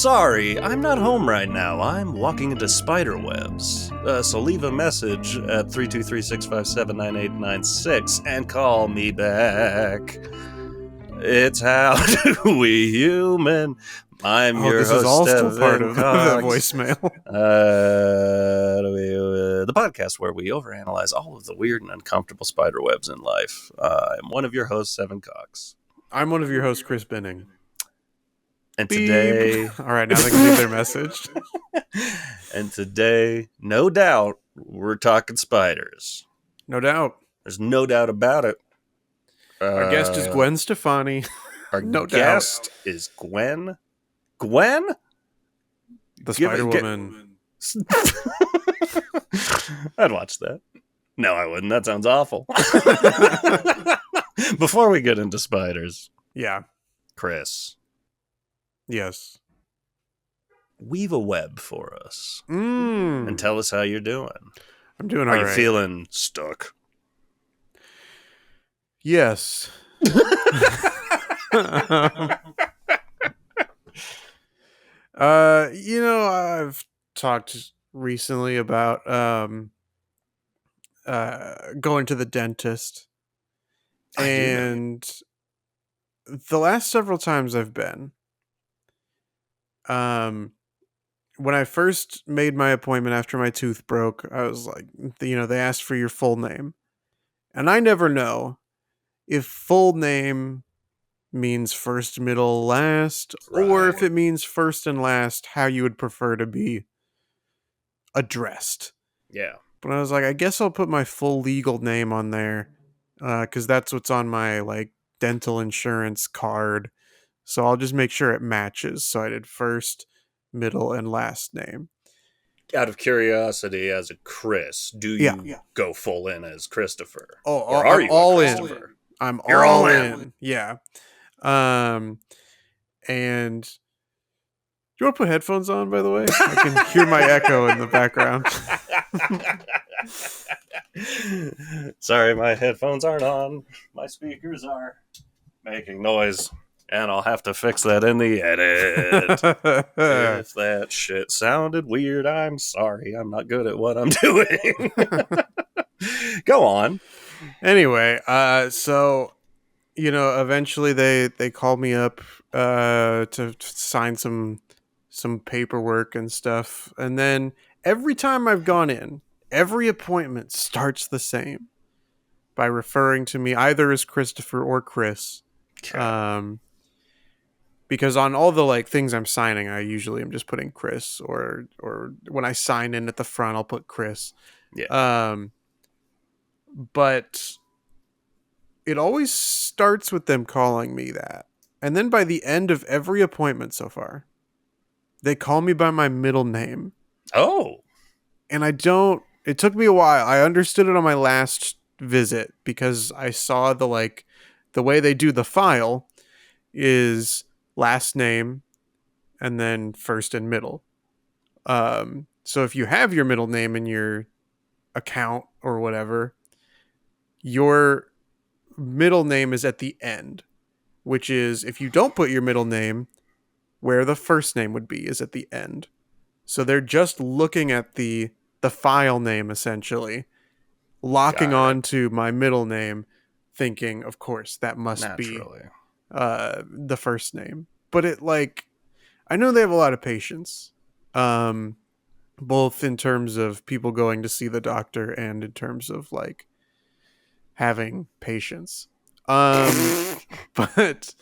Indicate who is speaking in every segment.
Speaker 1: sorry, I'm not home right now. I'm walking into spider webs. So leave a message at 323-657-9896 and call me back. It's HowDoWeHuman. I'm your
Speaker 2: this
Speaker 1: host,
Speaker 2: is all still part
Speaker 1: Evan
Speaker 2: of
Speaker 1: Cox.
Speaker 2: the voicemail.
Speaker 1: The podcast where we overanalyze all of the weird and uncomfortable spider webs in life. I'm one of your hosts, Evan Cox.
Speaker 2: I'm one of your hosts, Chris Benning.
Speaker 1: And
Speaker 2: Beep.
Speaker 1: today...
Speaker 2: All right, now they can leave their message.
Speaker 1: And today, no doubt, we're talking spiders.
Speaker 2: No doubt.
Speaker 1: There's no doubt about it.
Speaker 2: Our guest is Gwen Stefani.
Speaker 1: Our
Speaker 2: No
Speaker 1: guest is Gwen. Gwen?
Speaker 2: The Spider Woman.
Speaker 1: I'd watch that. No, I wouldn't. That sounds awful. Before we get into spiders.
Speaker 2: Yeah.
Speaker 1: Chris.
Speaker 2: Yes.
Speaker 1: Weave a web for us.
Speaker 2: And
Speaker 1: tell us how you're doing.
Speaker 2: I'm doing all right.
Speaker 1: Are you feeling stuck?
Speaker 2: Yes. I've talked recently about going to the dentist. And the last several times I've been, when I first made my appointment after my tooth broke, I was like, they asked for your full name. And I never know if full name means first, middle, last, or if it means first and last, how you would prefer to be addressed.
Speaker 1: Yeah.
Speaker 2: But I was like, I guess I'll put my full legal name on there, because that's what's on my dental insurance card. So I'll just make sure it matches. So I did first, middle, and last name.
Speaker 1: Out of curiosity, as a Chris, do you go full in as Christopher?
Speaker 2: Or are you all in? I'm all in. Yeah. And do you want to put headphones on, by the way? I can hear my echo in the background.
Speaker 1: Sorry, my headphones aren't on. My speakers are making noise, and I'll have to fix that in the edit. If that shit sounded weird, I'm sorry. I'm not good at what I'm doing. Go on.
Speaker 2: Anyway, so eventually they called me up to sign some paperwork and stuff, and then every time I've gone in, every appointment starts the same by referring to me either as Christopher or Chris. Okay. Because on all the things I'm signing, I usually am just putting Chris, or when I sign in at the front, I'll put Chris.
Speaker 1: Yeah.
Speaker 2: But it always starts with them calling me that. And then by the end of every appointment so far, they call me by my middle name.
Speaker 1: Oh.
Speaker 2: And it took me a while. I understood it on my last visit because I saw the way they do the file is last name and then first and middle. So if you have your middle name in your account or whatever, your middle name is at the end, which is if you don't put your middle name, where the first name would be is at the end. So they're just looking at the file name, essentially, locking on to my middle name, thinking, of course, that must be the first name. But I know they have a lot of patience, both in terms of people going to see the doctor and in terms of having patience. But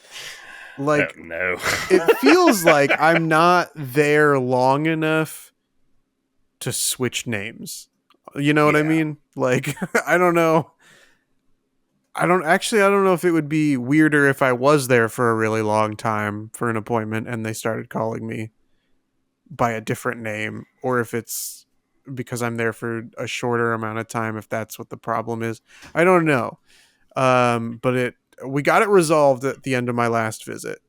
Speaker 1: no.
Speaker 2: It feels like I'm not there long enough to switch names. You know what I mean? I don't know. I don't know if it would be weirder if I was there for a really long time for an appointment and they started calling me by a different name, or if it's because I'm there for a shorter amount of time, if that's what the problem is. I don't know. But we got it resolved at the end of my last visit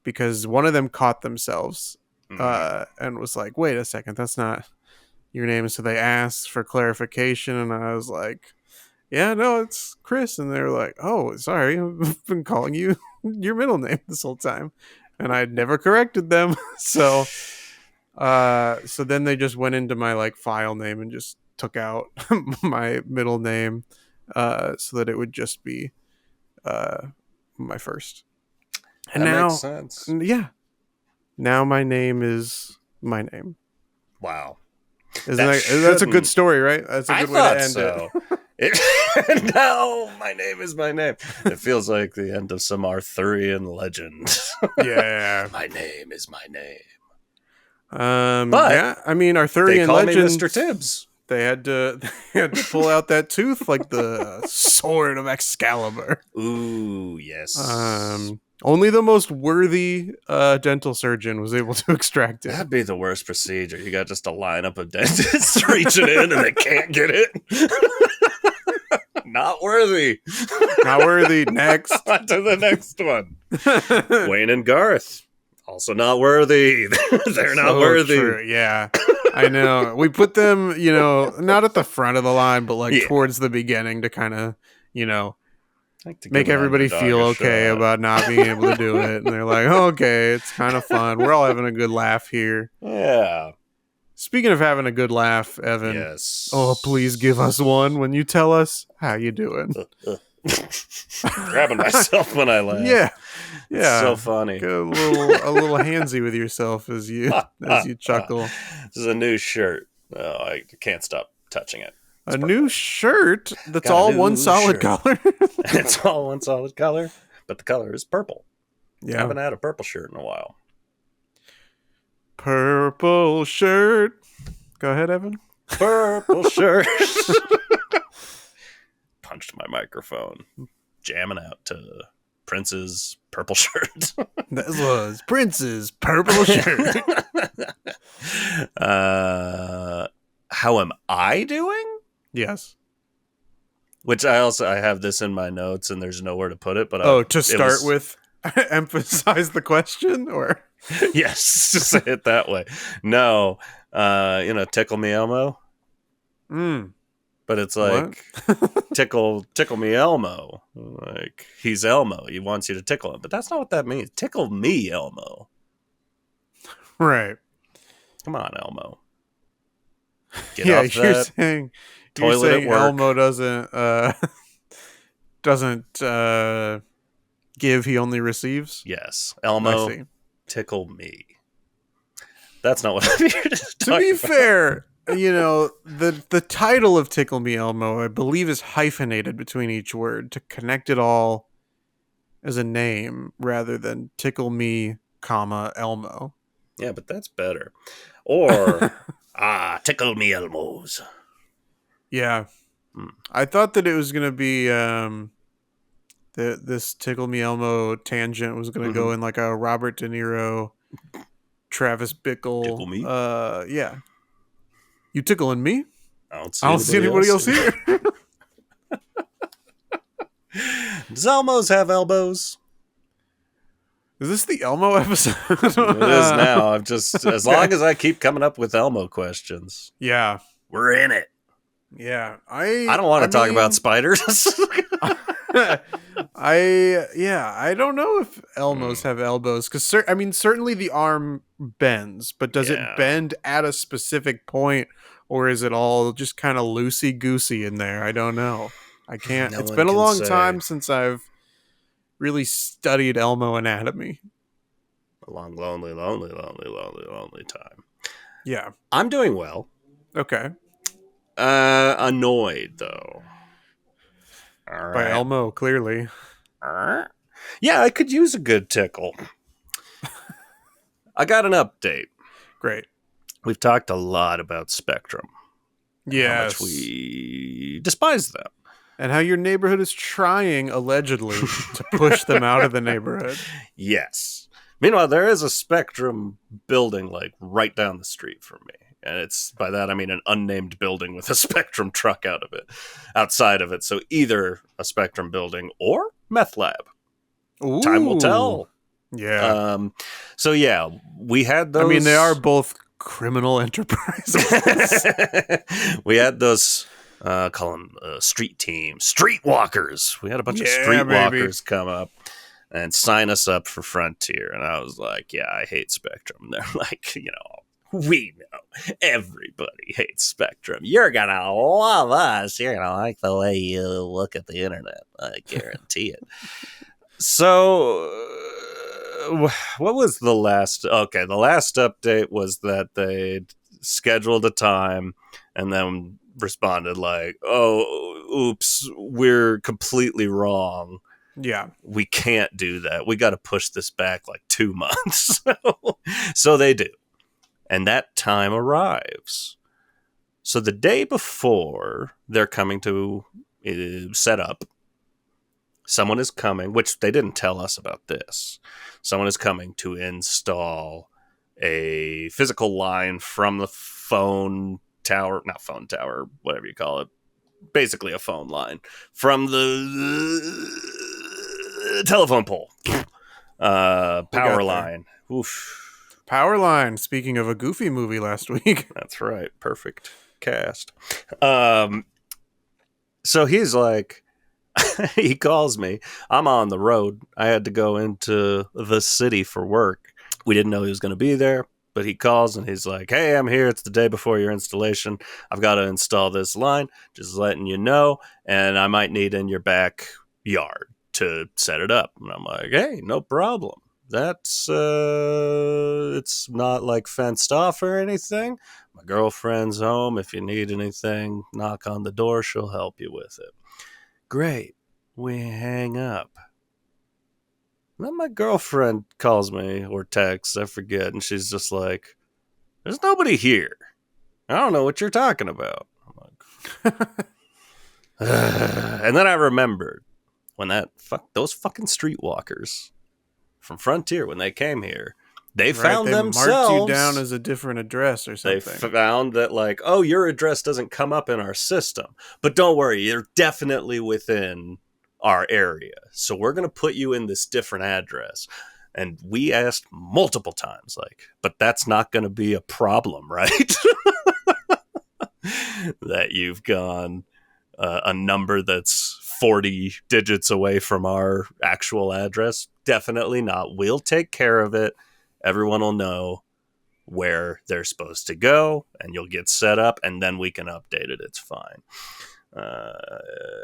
Speaker 2: because one of them caught themselves and was like, wait a second, that's not your name. So they asked for clarification, and I was like, yeah, no, it's Chris. And they were like, oh, sorry, I've been calling you your middle name this whole time. and I'd never corrected them. So then they just went into my like file name and just took out my middle name, so that it would just be my first. And
Speaker 1: That
Speaker 2: now,
Speaker 1: makes sense.
Speaker 2: yeah, now my name is my name.
Speaker 1: Wow.
Speaker 2: That's a good story, right? That's a good way to end
Speaker 1: it. No, my name is my name. It feels like the end of some Arthurian legend.
Speaker 2: Yeah.
Speaker 1: My name is my name.
Speaker 2: But yeah, I mean, Arthurian
Speaker 1: they call
Speaker 2: legends.
Speaker 1: me Mr. Tibbs.
Speaker 2: They had to pull out that tooth like the sword of Excalibur.
Speaker 1: Ooh, yes.
Speaker 2: Only the most worthy dental surgeon was able to extract it.
Speaker 1: That'd be the worst procedure. You got just a lineup of dentists reaching in and they can't get it. Not worthy.
Speaker 2: Not worthy. Next.
Speaker 1: On to the next one. Wayne and Garth. Also not worthy. They're not worthy.
Speaker 2: True. Yeah. I know. We put them, not at the front of the line, but like towards the beginning to kind of, make everybody feel okay about not being able to do it. And they're like, oh, okay, it's kind of fun. We're all having a good laugh here.
Speaker 1: Yeah.
Speaker 2: Speaking of having a good laugh, Evan.
Speaker 1: Yes.
Speaker 2: Oh, please give us one when you tell us how you doing.
Speaker 1: Grabbing myself when I laugh.
Speaker 2: Yeah.
Speaker 1: It's so funny.
Speaker 2: Get a little handsy with yourself as you chuckle.
Speaker 1: This is a new shirt. Oh, I can't stop touching it.
Speaker 2: It's new shirt that's all one solid color.
Speaker 1: It's all one solid color, but the color is purple.
Speaker 2: Yeah.
Speaker 1: I haven't had a purple shirt in a while.
Speaker 2: Purple shirt. Go ahead, Evan.
Speaker 1: Purple shirt. Punched my microphone. Jamming out to Prince's purple shirt.
Speaker 2: That was Prince's purple shirt.
Speaker 1: How am I doing?
Speaker 2: Yes.
Speaker 1: Which I have this in my notes and there's nowhere to put it. But
Speaker 2: to start with, emphasize the question, or
Speaker 1: yes, to say it that way. No, tickle me Elmo. But it's like tickle me Elmo. Like he's Elmo. He wants you to tickle him, but that's not what that means. Tickle me Elmo.
Speaker 2: Right.
Speaker 1: Come on, Elmo. Get off
Speaker 2: you're
Speaker 1: that
Speaker 2: saying
Speaker 1: toilet at work.
Speaker 2: Elmo doesn't give, he only receives.
Speaker 1: Yes, Elmo, tickle me. That's not what I'm here to talk
Speaker 2: To be
Speaker 1: about.
Speaker 2: fair, the title of Tickle Me Elmo, I believe, is hyphenated between each word to connect it all as a name rather than Tickle Me, Elmo.
Speaker 1: Yeah, but that's better. Or tickle me Elmos.
Speaker 2: Yeah. I thought that it was going to be this Tickle Me Elmo tangent was going to go in like a Robert De Niro, Travis Bickle.
Speaker 1: Tickle me?
Speaker 2: Yeah. You tickling me?
Speaker 1: I
Speaker 2: don't see anybody else here.
Speaker 1: Does Elmos have elbows?
Speaker 2: Is this the Elmo episode?
Speaker 1: It is now. I've just as long as I keep coming up with Elmo questions.
Speaker 2: Yeah.
Speaker 1: We're in it.
Speaker 2: Yeah.
Speaker 1: I don't want to talk about spiders.
Speaker 2: I don't know if Elmos have elbows, because certainly the arm bends, but does it bend at a specific point, or is it all just kind of loosey goosey in there? I don't know. I can't. It's been a long time since I've really studied Elmo anatomy.
Speaker 1: A long, lonely time.
Speaker 2: Yeah,
Speaker 1: I'm doing well.
Speaker 2: Okay.
Speaker 1: Annoyed though.
Speaker 2: By Elmo, clearly.
Speaker 1: Yeah, I could use a good tickle. I got an update.
Speaker 2: Great.
Speaker 1: We've talked a lot about Spectrum.
Speaker 2: Yes.
Speaker 1: How much we despise them.
Speaker 2: And how your neighborhood is trying, allegedly, to push them out of the neighborhood.
Speaker 1: Yes. Meanwhile, there is a Spectrum building like right down the street from me. And it's, by that I mean an unnamed building with a Spectrum truck outside of it. So either a Spectrum building or meth lab.
Speaker 2: Ooh.
Speaker 1: Time will tell.
Speaker 2: Yeah.
Speaker 1: So yeah, we had those.
Speaker 2: I mean, they are both criminal enterprises.
Speaker 1: We had those, call them street teams, streetwalkers. We had a bunch of streetwalkers come up. and sign us up for Frontier. And I was like, yeah, I hate Spectrum. They're like, we know everybody hates Spectrum. You're going to love us. You're going to like the way you look at the internet. I guarantee it. So, what was the last? Okay, the last update was that they scheduled a time and then responded like, oh, oops, we're completely wrong.
Speaker 2: Yeah.
Speaker 1: We can't do that. We got to push this back like 2 months. So they do. And that time arrives. So the day before they're coming to set up, someone is coming, which they didn't tell us about this. Someone is coming to install a physical line from the phone tower, not phone tower, whatever you call it, basically a phone line from the telephone pole. Power line. Oof.
Speaker 2: Power line. Speaking of a Goofy movie last week.
Speaker 1: That's right. Perfect cast. So he's like, he calls me. I'm on the road. I had to go into the city for work. We didn't know he was going to be there, but he calls and he's like, hey, I'm here. It's the day before your installation. I've got to install this line. Just letting you know. And I might need in your backyard to set it up. And I'm like, hey, no problem. That's, it's not like fenced off or anything. My girlfriend's home. If you need anything, knock on the door. She'll help you with it. Great. We hang up. Then my girlfriend calls me or texts, I forget, and she's just like, there's nobody here. I don't know what you're talking about. I'm like, and then I remembered when those fucking streetwalkers from Frontier, when they came here, they found themselves.
Speaker 2: Marked you down as a different address or something.
Speaker 1: They found that, like, oh, your address doesn't come up in our system. But don't worry, you're definitely within our area. So we're going to put you in this different address. And we asked multiple times, like, but that's not going to be a problem, right? That you've gone a number that's 40 digits away from our actual address. Definitely not. We'll take care of it. Everyone will know where they're supposed to go, and you'll get set up, and then we can update it. It's fine.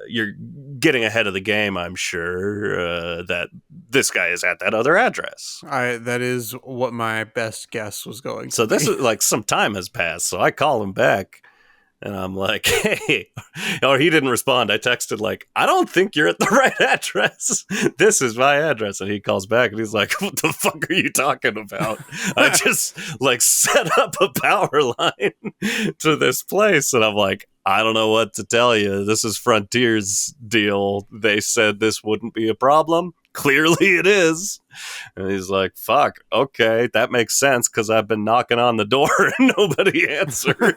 Speaker 1: You're getting ahead of the game, I'm sure, that this guy is at that other address.
Speaker 2: That is what my best guess was going to
Speaker 1: So this
Speaker 2: be.
Speaker 1: is like some time has passed, so I call him back. And I'm like, hey, or he didn't respond. I texted like, I don't think you're at the right address. This is my address. And he calls back and he's like, what the fuck are you talking about? I just like set up a power line to this place. And I'm like, I don't know what to tell you. This is Frontier's deal. They said this wouldn't be a problem. Clearly it is. And he's like, fuck, okay, that makes sense because I've been knocking on the door and nobody answered.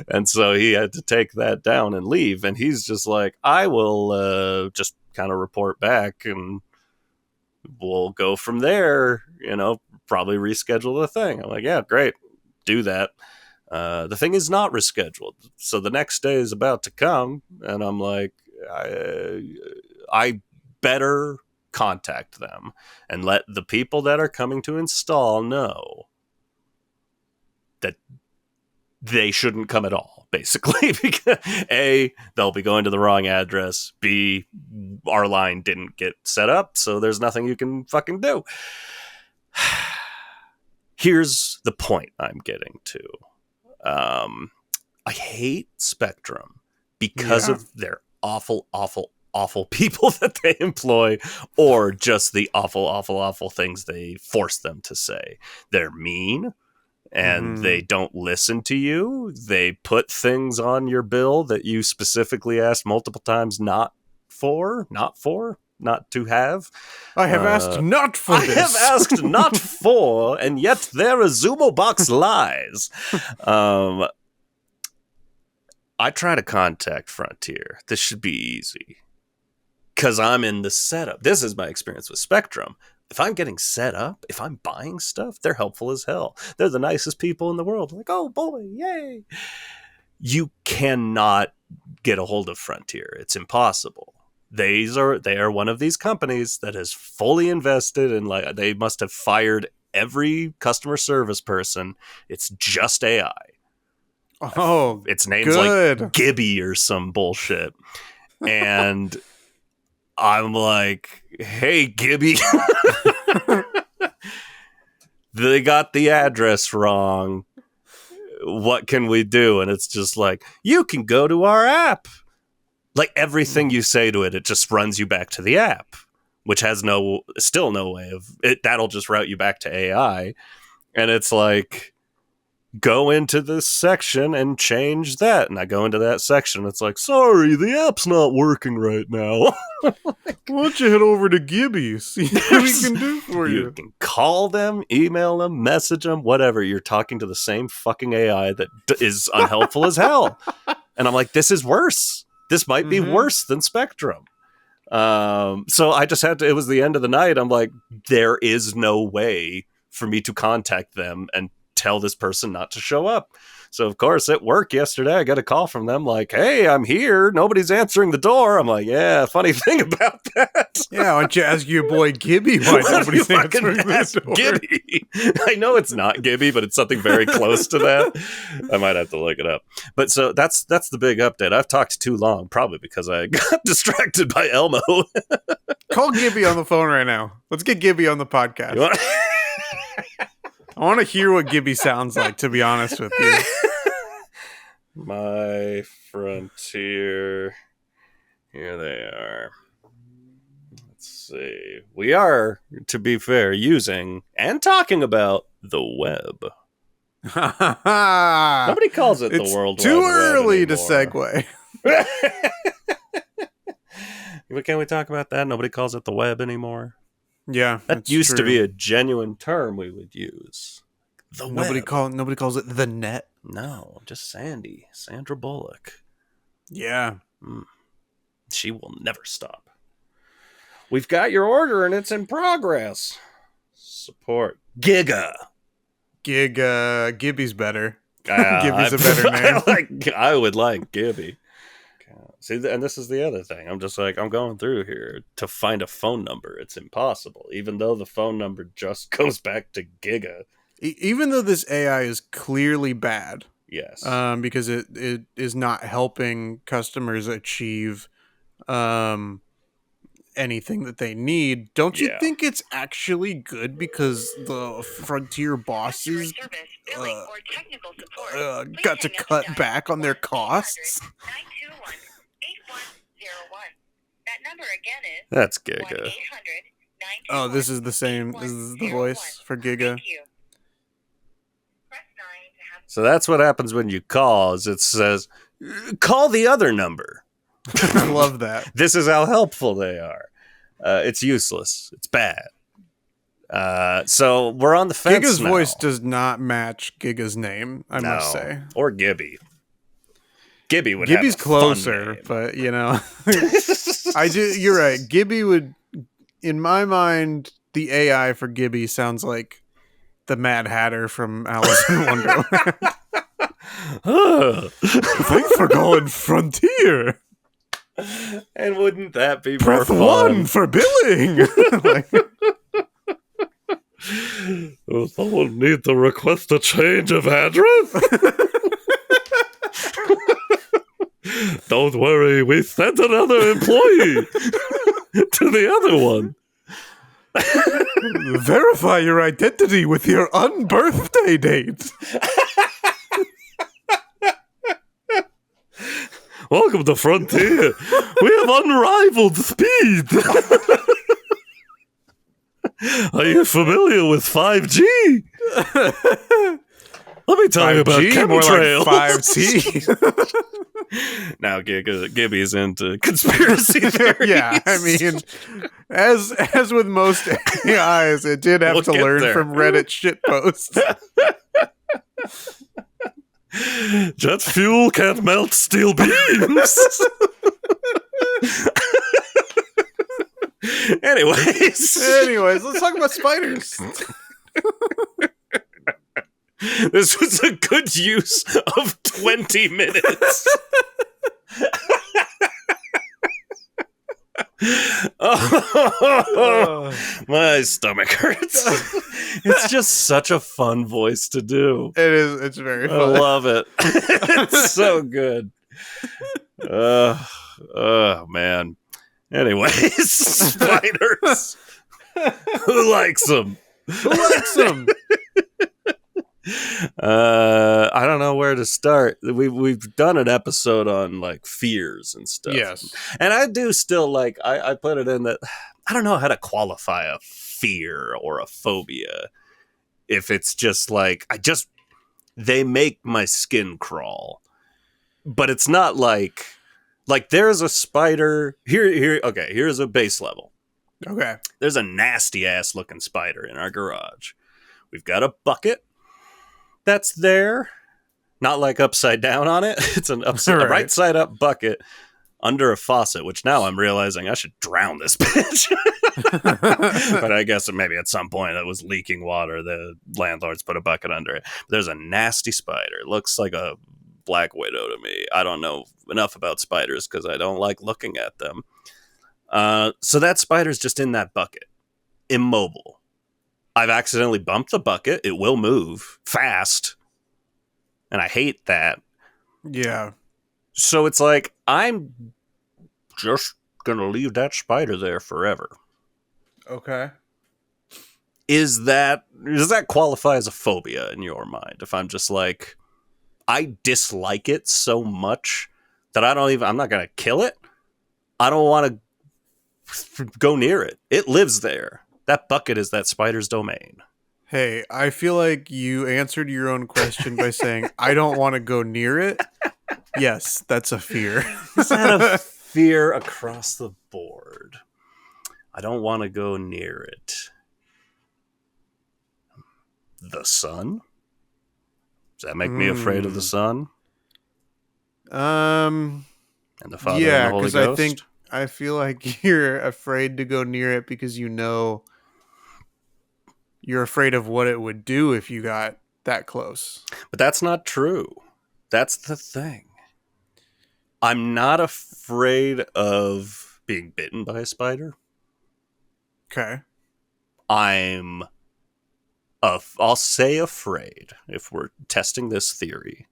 Speaker 1: And so he had to take that down and leave. And he's just like, I will just kind of report back and we'll go from there, probably reschedule the thing. I'm like, yeah, great, do that. The thing is not rescheduled. So the next day is about to come. And I'm like, I better contact them and let the people that are coming to install know that they shouldn't come at all, basically. Because A, they'll be going to the wrong address. B, our line didn't get set up, so there's nothing you can fucking do. Here's the point I'm getting to. I hate Spectrum because of their awful people that they employ, or just the awful things they force them to say. They're mean, and they don't listen to you. They put things on your bill that you specifically asked multiple times not to have.
Speaker 2: I have asked not for this.
Speaker 1: I have asked not for, and yet their Azumo box lies. I try to contact Frontier. This should be easy. Because I'm in the setup. This is my experience with Spectrum. If I'm getting set up, if I'm buying stuff, they're helpful as hell. They're the nicest people in the world. Like, oh boy, yay. You cannot get a hold of Frontier. It's impossible. they are one of these companies that has fully invested in, like, they must have fired every customer service person. It's just AI.
Speaker 2: Oh,
Speaker 1: Its name's
Speaker 2: good.
Speaker 1: like Gibby or some bullshit. And I'm like, hey, Gibby. They got the address wrong. What can we do? And it's just like, you can go to our app. Like, everything you say to it, it just runs you back to the app, which has still no way of it. That'll just route you back to AI. And it's like, go into this section and change that. And I go into that section. It's like, sorry, the app's not working right now.
Speaker 2: Why don't you head over to Gibby, see what we can do for you?
Speaker 1: You can call them, email them, message them, whatever. You're talking to the same fucking AI that is unhelpful as hell. And I'm like, this is worse. This might be worse than Spectrum. So I just had to, it was the end of the night. I'm like, there is no way for me to contact them and tell this person not to show up. So, of course, at work yesterday, I got a call from them like, hey, I'm here. Nobody's answering the door. I'm like, yeah, funny thing about that.
Speaker 2: Yeah, why don't you ask your boy Gibby why nobody's answering the door?
Speaker 1: Gibby. I know it's not Gibby, but it's something very close to that. I might have to look it up. But so that's the big update. I've talked too long, probably because I got distracted by Elmo.
Speaker 2: Call Gibby on the phone right now. Let's get Gibby on the podcast. I want to hear what Gibby sounds like, to be honest with you.
Speaker 1: My Frontier. Here they are. Let's see. We are, to be fair, using and talking about the web. Nobody calls it the World Wide Web.
Speaker 2: Too early to segue.
Speaker 1: But can we talk about that? Nobody calls it the web anymore.
Speaker 2: Yeah,
Speaker 1: that used to be a genuine term we would use. The
Speaker 2: nobody
Speaker 1: web.
Speaker 2: calls it the net.
Speaker 1: No, just Sandy, Sandra Bullock.
Speaker 2: Yeah,
Speaker 1: she will never stop. We've got your order and it's in progress. Support
Speaker 2: Gibby's better. Gibby's a better name.
Speaker 1: I would like Gibby. See, and this is the other thing. I'm just like, I'm going through here to find a phone number. It's impossible, even though the phone number just goes back to Giga.
Speaker 2: Even though this AI is clearly bad.
Speaker 1: Yes.
Speaker 2: Because it is not helping customers achieve anything that they need. Don't you think it's actually good because the Frontier bosses got to cut back on their costs?
Speaker 3: That number again is
Speaker 1: that's Giga.
Speaker 2: Oh, this is the same. This is the voice for Giga.
Speaker 1: So that's what happens when you call. Is it says, call the other number.
Speaker 2: I love that.
Speaker 1: This is how helpful they are. It's useless. It's bad. So we're on the fence.
Speaker 2: Giga's
Speaker 1: now.
Speaker 2: voice does not match Giga's name, I must say.
Speaker 1: Or Gibby. Gibby would
Speaker 2: Gibby's
Speaker 1: have a
Speaker 2: closer,
Speaker 1: fun name.
Speaker 2: but you know, I do. You're right. Gibby would, in my mind, the AI for Gibby sounds like the Mad Hatter from Alice in Wonderland. Thanks for calling Frontier.
Speaker 1: And wouldn't that be
Speaker 2: Press
Speaker 1: more fun?
Speaker 2: 1 for billing.
Speaker 1: Will someone need to request a change of address? Don't worry, we sent another employee to the other one.
Speaker 2: Verify your identity with your unbirthday date.
Speaker 1: Welcome to Frontier. We have unrivaled speed. Are you familiar with 5G? Let me tell you about chemtrails.
Speaker 2: More like 5T.
Speaker 1: Now Gibby's into conspiracy theories.
Speaker 2: Yeah, I mean, as with most AIs, it did have to learn from Reddit shitposts.
Speaker 1: Jet fuel can't melt steel beams. Anyways,
Speaker 2: let's talk about spiders.
Speaker 1: This was a good use of 20 minutes. Oh, my stomach hurts. It's just such a fun voice to do.
Speaker 2: It is. It's very
Speaker 1: I
Speaker 2: fun.
Speaker 1: love it. It's so good. Oh, man. Anyways, spiders. Who likes them?
Speaker 2: Who likes them?
Speaker 1: I don't know where to start. We've done an episode on like fears and stuff.
Speaker 2: Yes.
Speaker 1: And I do still like I put it in that I don't know how to qualify a fear or a phobia. If it's just like they make my skin crawl. But it's not like there's a spider here okay, here's a base level.
Speaker 2: Okay.
Speaker 1: There's a nasty ass looking spider in our garage. We've got a bucket that's there, not like upside down on it. It's a right side up bucket under a faucet, which now I'm realizing I should drown this bitch. But I guess maybe at some point it was leaking water. The landlords put a bucket under it. There's a nasty spider. It looks like a black widow to me. I don't know enough about spiders because I don't like looking at them. So that spider's just in that bucket, immobile. I've accidentally bumped the bucket. It will move fast. And I hate that.
Speaker 2: Yeah.
Speaker 1: So it's like, I'm just going to leave that spider there forever.
Speaker 2: Okay.
Speaker 1: Does that qualify as a phobia in your mind? If I'm just like, I dislike it so much that I'm not going to kill it. I don't want to go near it. It lives there. That bucket is that spider's domain.
Speaker 2: Hey, I feel like you answered your own question by saying, I don't want to go near it. Yes, that's a fear.
Speaker 1: Is that a fear across the board? I don't want to go near it. The sun? Does that make me afraid of the sun? And the Father and the Holy Ghost?
Speaker 2: I feel like you're afraid to go near it because you're afraid of what it would do if you got that close.
Speaker 1: But that's not true. That's the thing. I'm not afraid of being bitten by a spider.
Speaker 2: Okay.
Speaker 1: I'll say afraid, if we're testing this theory,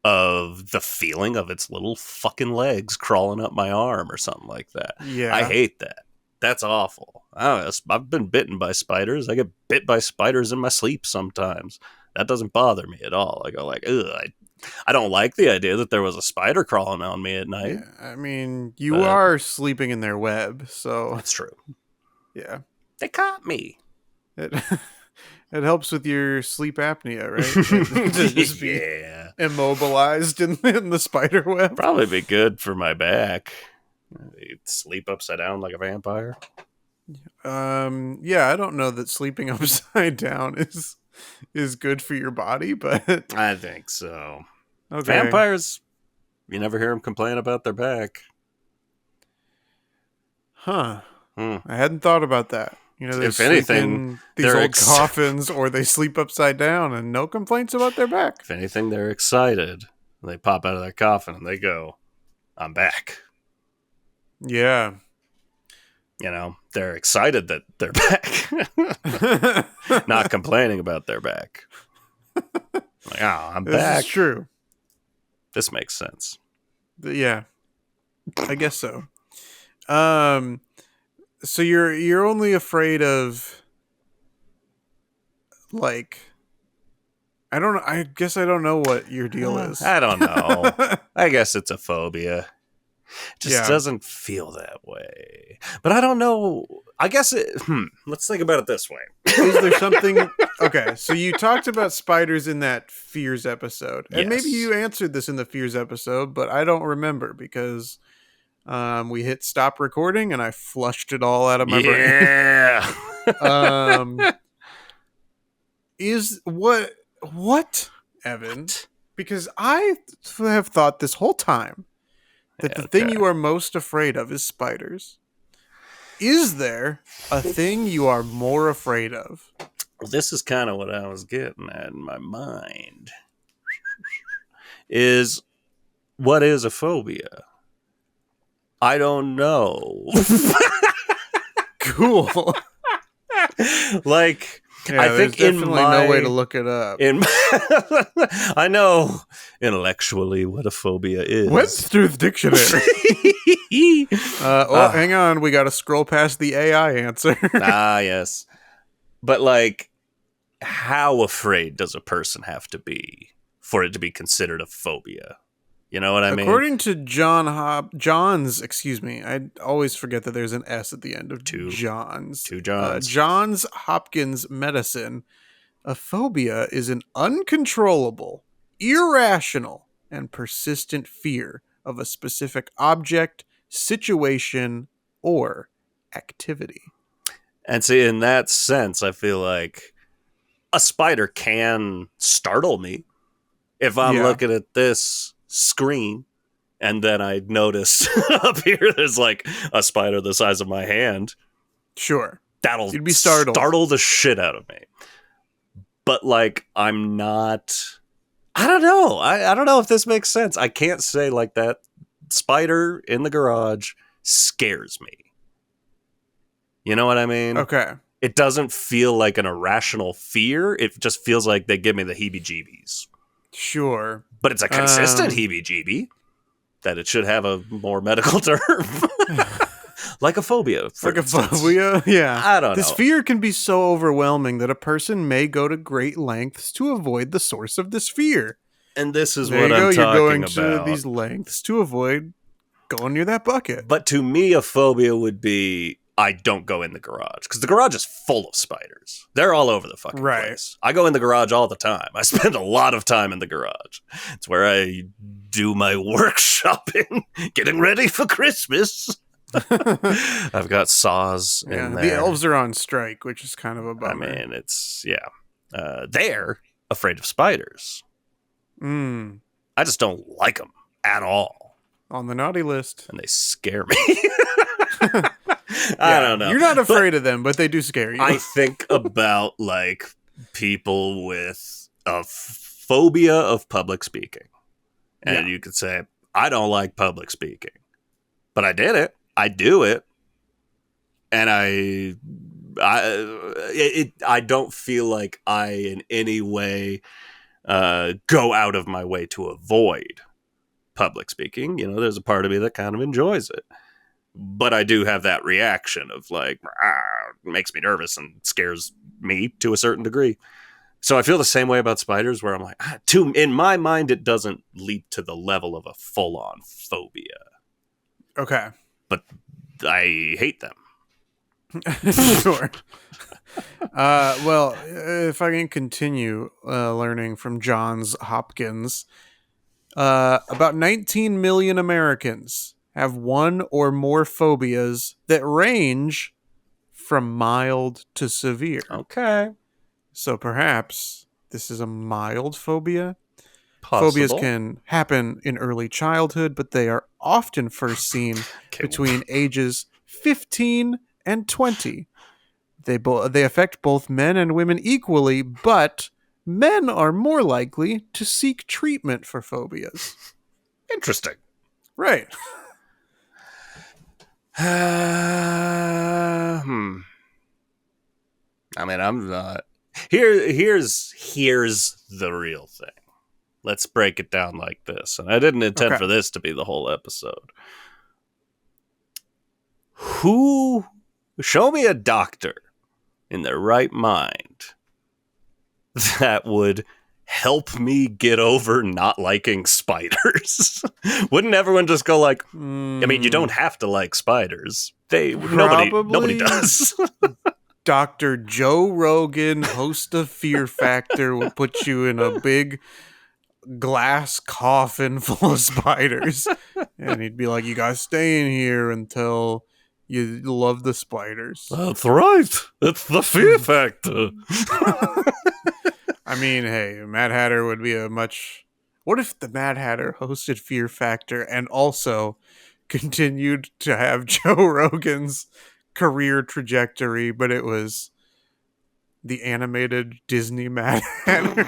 Speaker 1: of the feeling of its little fucking legs crawling up my arm or something like that.
Speaker 2: Yeah.
Speaker 1: I hate that. That's awful. I've been bitten by spiders. I get bit by spiders in my sleep sometimes. That doesn't bother me at all. I go like, ugh. I don't like the idea that there was a spider crawling on me at night.
Speaker 2: Yeah, I mean, you are sleeping in their web, so
Speaker 1: That's true.
Speaker 2: Yeah.
Speaker 1: They caught me.
Speaker 2: It helps with your sleep apnea, right? To just be immobilized in the spider web.
Speaker 1: Probably be good for my back. You'd sleep upside down like a vampire.
Speaker 2: Yeah, I don't know that sleeping upside down is good for your body, but
Speaker 1: I think so.
Speaker 2: Okay.
Speaker 1: Vampires, you never hear them complain about their back.
Speaker 2: Huh. I hadn't thought about that. You know, they sleep in these old coffins or they sleep upside down and no complaints about their back.
Speaker 1: If anything, they're excited. They pop out of their coffin and they go, I'm back.
Speaker 2: Yeah.
Speaker 1: You know, they're excited that they're back. Not complaining about their back. Like, I'm back.
Speaker 2: This is true.
Speaker 1: This makes sense.
Speaker 2: Yeah. I guess so. So you're only afraid of, like, I don't know. I guess I don't know what your deal is.
Speaker 1: I don't know. I guess it's a phobia. It just doesn't feel that way. But I don't know. I guess let's think about it this way.
Speaker 2: Is there something? Okay, so you talked about spiders in that fears episode. And maybe you answered this in the fears episode, but I don't remember because we hit stop recording and I flushed it all out of my brain. Is what, Evan? Because I have thought this whole time that the thing you are most afraid of is spiders. Is there a thing you are more afraid of?
Speaker 1: Well, this is kind of what I was getting at in my mind. What is a phobia? I don't know.
Speaker 2: Cool.
Speaker 1: Like,
Speaker 2: Yeah,
Speaker 1: I
Speaker 2: there's
Speaker 1: think in
Speaker 2: definitely
Speaker 1: my
Speaker 2: no way to look it up.
Speaker 1: I know intellectually what a phobia is.
Speaker 2: Went through the dictionary. Hang on. We got to scroll past the AI answer.
Speaker 1: Yes. But, like, how afraid does a person have to be for it to be considered a phobia? You know what I mean?
Speaker 2: According to John's, excuse me, I always forget that there's an S at the end of John's.
Speaker 1: Two Johns.
Speaker 2: Johns Hopkins Medicine, a phobia is an uncontrollable, irrational, and persistent fear of a specific object, situation, or activity.
Speaker 1: And see, in that sense, I feel like a spider can startle me if I'm looking at this screen and then I notice up here there's like a spider the size of my hand.
Speaker 2: Sure.
Speaker 1: That'll
Speaker 2: You'd be startled.
Speaker 1: Startle the shit out of me. But, like, I'm not... I don't know. I don't know if this makes sense. I can't say, like, that spider in the garage scares me. You know what I mean?
Speaker 2: Okay.
Speaker 1: It doesn't feel like an irrational fear. It just feels like they give me the heebie-jeebies.
Speaker 2: Sure.
Speaker 1: But it's a consistent heebie-jeebie that it should have a more medical term. Like a phobia, for instance.
Speaker 2: A phobia? Yeah.
Speaker 1: I don't know.
Speaker 2: This fear can be so overwhelming that a person may go to great lengths to avoid the source of this fear.
Speaker 1: And this is
Speaker 2: there
Speaker 1: what
Speaker 2: you
Speaker 1: I'm
Speaker 2: go.
Speaker 1: talking
Speaker 2: You're going
Speaker 1: about.
Speaker 2: to these lengths to avoid going near that bucket.
Speaker 1: But to me, a phobia would be I don't go in the garage. Because the garage is full of spiders. They're all over the fucking place. I go in the garage all the time. I spend a lot of time in the garage. It's where I do my work shopping, getting ready for Christmas. I've got saws in there.
Speaker 2: The elves are on strike, which is kind of a bummer.
Speaker 1: I mean, it's, they're afraid of spiders. I just don't like them at all.
Speaker 2: On the naughty list.
Speaker 1: And they scare me. I don't know.
Speaker 2: You're not afraid of them, but they do scare you.
Speaker 1: I think about, like, people with a phobia of public speaking. And you could say, I don't like public speaking. But I did it. I do it, and I don't feel like I in any way go out of my way to avoid public speaking. You know, there's a part of me that kind of enjoys it, but I do have that reaction of like, it makes me nervous and scares me to a certain degree. So I feel the same way about spiders, where I'm like, in my mind, it doesn't leap to the level of a full-on phobia.
Speaker 2: Okay.
Speaker 1: But I hate them.
Speaker 2: Sure. Well, if I can continue learning from Johns Hopkins, about 19 million Americans have one or more phobias that range from mild to severe.
Speaker 1: Okay.
Speaker 2: So perhaps this is a mild phobia.
Speaker 1: Possible.
Speaker 2: Phobias can happen in early childhood, but they are often first seen between ages 15 and 20. They affect both men and women equally, but men are more likely to seek treatment for phobias.
Speaker 1: Interesting.
Speaker 2: Right.
Speaker 1: I mean, I'm not. Here's the real thing. Let's break it down like this. And I didn't intend for this to be the whole episode. Show me a doctor in their right mind that would help me get over not liking spiders. Wouldn't everyone just go like, I mean, you don't have to like spiders. Nobody does.
Speaker 2: Dr. Joe Rogan, host of Fear Factor, will put you in a big glass coffin full of spiders. And he'd be like, you gotta stay in here until you love the spiders.
Speaker 1: That's right. It's the Fear Factor.
Speaker 2: I mean, hey, Mad Hatter would be a much... What if the Mad Hatter hosted Fear Factor and also continued to have Joe Rogan's career trajectory, but it was the animated Disney Mad Hatter?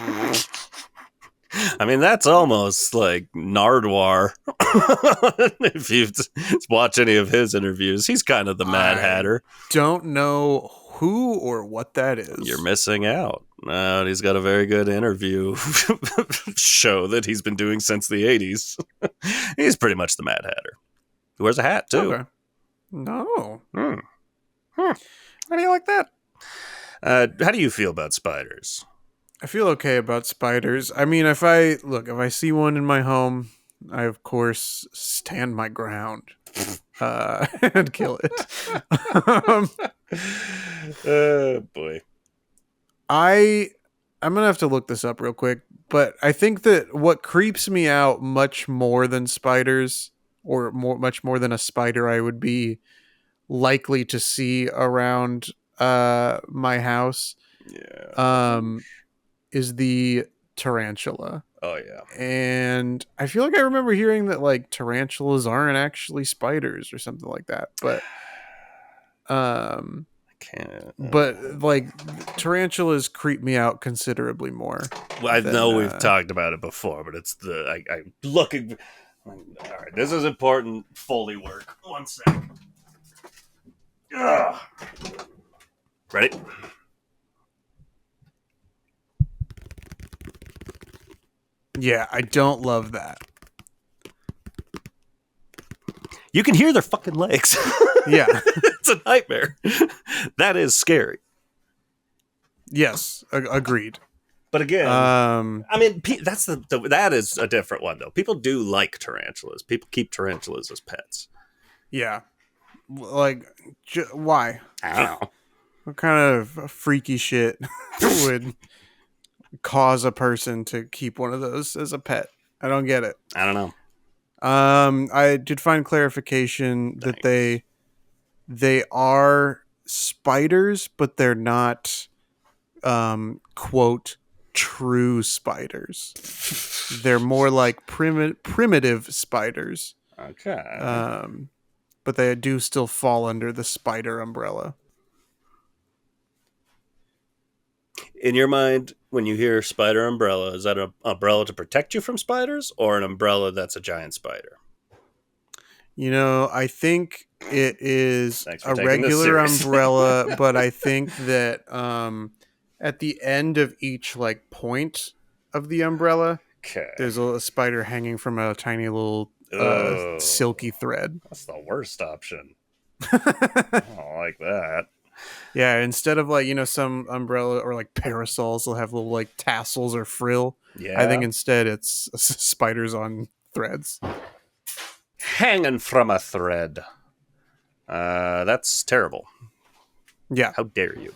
Speaker 1: I mean, that's almost like Nardwar. If you watch any of his interviews, he's kind of the Mad
Speaker 2: I
Speaker 1: Hatter.
Speaker 2: don't know who or what that is.
Speaker 1: You're missing out. He's got a very good interview show that he's been doing since the 80s. He's pretty much the Mad Hatter. He wears a hat, too.
Speaker 2: Okay. No.
Speaker 1: Hmm. How do you like that? How do you feel about spiders?
Speaker 2: I feel okay about spiders. I mean, if I see one in my home, I of course stand my ground and kill it.
Speaker 1: Boy.
Speaker 2: I'm gonna have to look this up real quick, but I think that what creeps me out much more than spiders, or much more than a spider I would be likely to see around my house,
Speaker 1: Yeah.
Speaker 2: is the tarantula.
Speaker 1: Oh, yeah.
Speaker 2: And I feel like I remember hearing that like tarantulas aren't actually spiders or something like that. But
Speaker 1: Can't.
Speaker 2: like tarantulas creep me out considerably more.
Speaker 1: Well, I
Speaker 2: than,
Speaker 1: know we've talked about it before, but it's I'm looking. All right, this is important Foley work. 1 sec. Ugh. Ready?
Speaker 2: Yeah, I don't love that.
Speaker 1: You can hear their fucking legs.
Speaker 2: Yeah.
Speaker 1: It's a nightmare. That is scary.
Speaker 2: Yes, agreed.
Speaker 1: But again,
Speaker 2: I
Speaker 1: mean, that is a different one though. People do like tarantulas. People keep tarantulas as pets.
Speaker 2: Yeah. Like, why?
Speaker 1: I don't know.
Speaker 2: What kind of freaky shit would cause a person to keep one of those as a pet? I don't get it.
Speaker 1: I don't know.
Speaker 2: I did find clarification that they are spiders, but they're not quote true spiders. They're more like primitive spiders.
Speaker 1: Okay.
Speaker 2: But they do still fall under the spider umbrella.
Speaker 1: In your mind, when you hear spider umbrella, is that an umbrella to protect you from spiders or an umbrella that's a giant spider?
Speaker 2: You know, I think it is a
Speaker 1: taking this
Speaker 2: regular
Speaker 1: seriously.
Speaker 2: umbrella, but I think that at the end of each like point of the umbrella,
Speaker 1: Okay.
Speaker 2: there's a spider hanging from a tiny little silky thread.
Speaker 1: That's the worst option. I don't like that.
Speaker 2: Yeah, instead of like, some umbrella or like parasols will have little like tassels or frill.
Speaker 1: Yeah.
Speaker 2: I think instead it's spiders on threads.
Speaker 1: Hanging from a thread. That's terrible.
Speaker 2: Yeah.
Speaker 1: How dare you?